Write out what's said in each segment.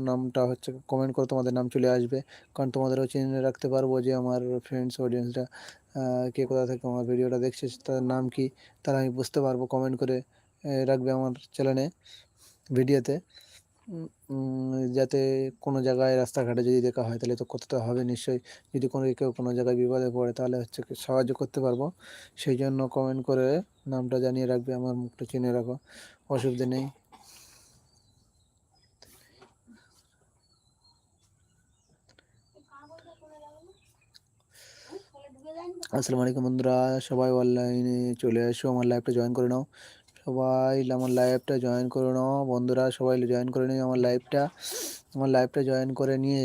নামটা হচ্ছে কমেন্ট করো, তোমাদের নাম চলে আসবে। কারণ তোমাদেরও চিনে রাখতে পারবো যে আমার ফ্রেন্ডস অডিয়েন্সরা কে কোথা থেকে আমার ভিডিওটা দেখছে, তার নাম কি, তারা আমি বুঝতে পারবো। কমেন্ট করে রাখবে আমার চ্যানেলে, ভিডিওতে, যাতে কোনো জায়গায় রাস্তাঘাটে যদি দেখা হয় তাহলে তো করতে হবে নিশ্চয়ই। যদি কেউ কোনো জায়গায় বিপদে পড়ে তাহলে হচ্ছে কি সাহায্য করতে পারবো। সেই জন্য কমেন্ট করে নামটা জানিয়ে রাখবে, আমার মুখটা চিনে রাখো, অসুবিধা নেই। আসসালামু আলাইকুম বন্ধুরা, সবাই অনলাইনে চলে এসো, আমার লাইভটা জয়েন করে নাও। সবাই আমার লাইভটা জয়েন করে নাও বন্ধুরা, সবাই জয়েন করে নিও আমার লাইভটা জয়েন করে নিয়ে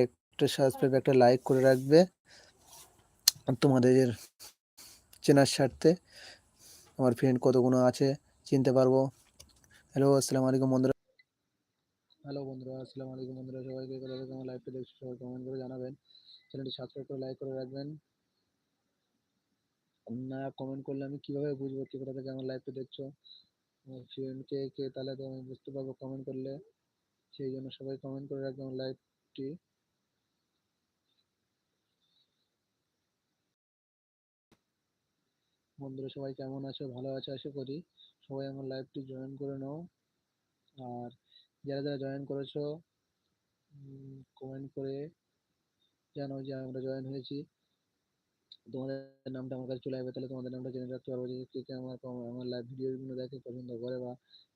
একটা সাবস্ক্রাইব, একটা লাইক করে রাখবে তোমাদের চেনার স্বার্থে। আমার ফ্রেন্ড কতগুলো আছে চিনতে পারবো। হ্যালো আসসালামু আলাইকুম বন্ধুরা, আসসালামু আলাইকুম বন্ধুরা, সবাইকে কোথা থেকে আমার লাইভটা দেখছো সবাই কমেন্ট করে জানাবেন। চ্যানেলটি সাবস্ক্রাইব করে লাইক করে রাখবেন। না কমেন্ট করলে আমি কিভাবে বুঝবো কি কোথা থেকে আমার লাইভটা দেখছো? আমার ফ্রেন্ড কে কে, তাহলে তো আমি বুঝতে পারবো কমেন্ট করলে। সেই জন্য সবাই কমেন্ট করে রাখবেন আমার লাইভটি। বন্ধুরা সবাই কেমন আছো? ভালো আছো আশা করি। সবাই আমার লাইভটি জয়েন করে নাও। আর যারা যারা জয়েন করেছো কমেন্ট করে জানো যে আমরা জয়েন হয়েছি। তোমাদের নামটা আমার কাছে চলে আসবে, তাহলে তোমাদের নামটা জেনে রাখতে পারবো যে কে কে আমার লাইভ ভিডিওগুলো দেখে পছন্দ করে বা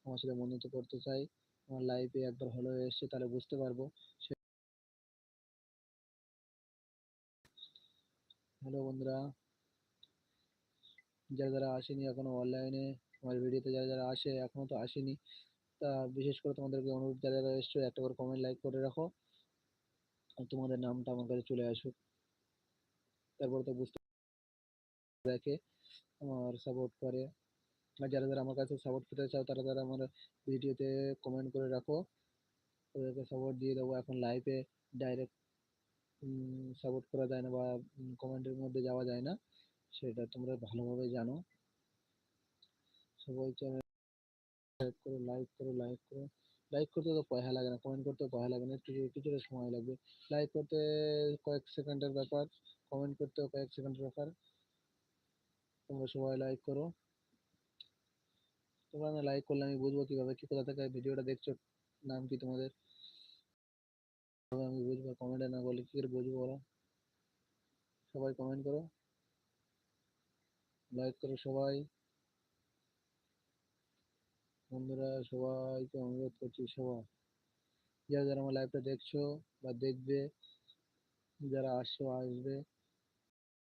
আমার সাথে বন্ধুত্ব করতে চাই, আমার লাইভে একবার হলো এসছে, তাহলে বুঝতে পারবো। হ্যালো বন্ধুরা, যারা যারা আসেনি এখনো অনলাইনে আমার ভিডিওতে, যারা যারা আসে এখনো তো আসেনি, তা বিশেষ করে তোমাদেরকে অনুরোধ, যারা যারা এসছো একটা করে কমেন্ট লাইক করে রাখো, আর তোমাদের নামটা আমার কাছে চলে আসুক। তারপরে তো বুঝতে দেখে আমার সাপোর্ট করে। আর যারা যারা আমার কাছে সাপোর্ট পেতে চাও তারা তারা আমার ভিডিওতে কমেন্ট করে রাখো, ওদেরকে সাপোর্ট দিয়ে দেবো। এখন লাইভে ডাইরেক্ট সাপোর্ট করা যায় না বা কমেন্টের মধ্যে যাওয়া যায় না, সেটা তোমরা ভালোভাবে জানো। সবাই করো, লাইক করো, লাইক করো। লাইক করতে তো পয়সা লাগে না, কমেন্ট করতে পয়সা লাগে না, একটু কিছুটা সময় লাগবে। লাইক করতে কয়েক সেকেন্ডের ব্যাপার, কমেন্ট করতেও কয়েক সেকেন্ডের ব্যাপার। তোমরা সবাই লাইক করো। তোমরা না লাইক করলে আমি বুঝবো কিভাবে কি কোথা থেকে ভিডিওটা দেখছো, নাম কি তোমাদের, আমি বুঝবো। কমেন্টে না বলে কি করে বুঝবো বলো? সবাই কমেন্ট করো, লাইক করো সবাই। বন্ধুরা সবাইকে অনুরোধ করছি, সবাই যারা যারা আমার লাইভটা দেখছো বা দেখবে, যারা আসছো আসবে,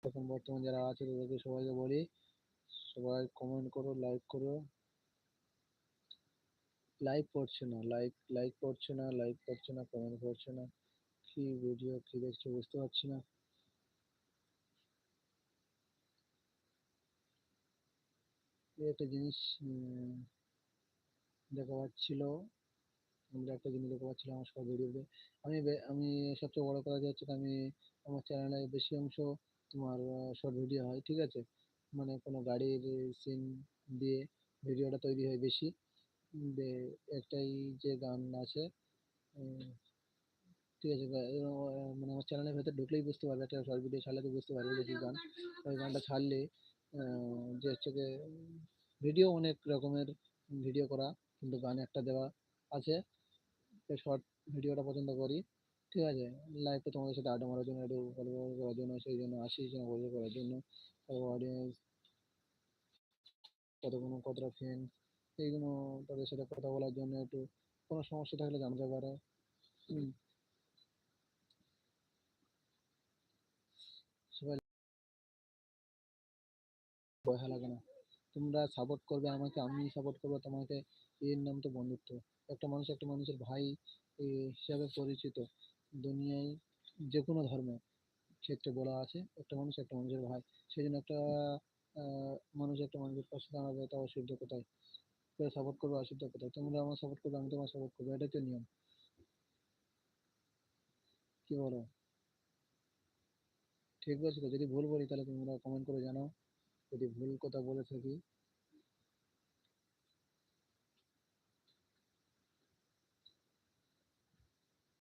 এখন বর্তমান যারা আছে তাদেরকে সবাইকে বলি, সবাই কমেন্ট করো, লাইক করো। লাইক করছে না, লাইক করছে না, লাইক করছে না, কমেন্ট করছে না, কি ভিডিও কি দেখছো বুঝতে পারছি না। এই একটা জিনিস দেখা পাচ্ছিল, আমরা একটা জিনিস দেখতে পাচ্ছিলাম আমার সব ভিডিওতে। আমি সবচেয়ে বড় কথা হচ্ছে আমি আমার চ্যানেলে বেশি অংশ তোমার শর্ট ভিডিও হয়, ঠিক আছে? মানে কোনো গাড়ির সিন দিয়ে ভিডিওটা তৈরি হয় বেশি। যে একটাই যে গান আছে, উম, ঠিক আছে, মানে আমার চ্যানেলের ভেতর ঢুকলেই বুঝতে পারবে, একটা শর্ট ভিডিও ছাড়লে তো বুঝতে পারবে যে কি গান। ওই গানটা ছাড়লে যে হচ্ছে গিয়ে ভিডিও অনেক রকমের ভিডিও করা, কিন্তু গান একটা দেওয়া আছে। শর্ট ভিডিওটা পছন্দ করি, ঠিক আছে? লাইভে তোমাদের সাথে আড্ডা মারার জন্য, একটু গল্প করার জন্য, সেই জন্য আসি, গল্প করার জন্য। অডিয়েন্স কতটা ফ্রেন্ড, এইগুলো তাদের সাথে কথা বলার জন্য, একটু কোনো সমস্যা থাকলে জানতে পারে। হুম, সবাই ভয় লাগে না, তোমরা সাপোর্ট করবে আমাকে, আমি সাপোর্ট করবো তোমাকে, এর নাম তো বন্ধুত্ব। একটা মানুষ একটা মানুষের ভাই হিসাবে পরিচিত দুনিয়ায়, যে কোনো ধর্মে ক্ষেত্রে বলা আছে একটা মানুষ একটা মানুষের ভাই। সেই জন্য একটা মানুষ একটা মানুষের পাশে দাঁড়াবে, তা অসুবিধা কোথায়? কেউ সাপোর্ট করবে, অসুবিধা কোথায়? তোমরা আমার সাপোর্ট করবে, আমি তোমার সাপোর্ট করবো, এটাই তো নিয়ম। কি বলো? ঠিক বলছি তো? যদি ভুল বলি তাহলে তোমরা কমেন্ট করে জানাও, যদি ভুল কথা বলে থাকি।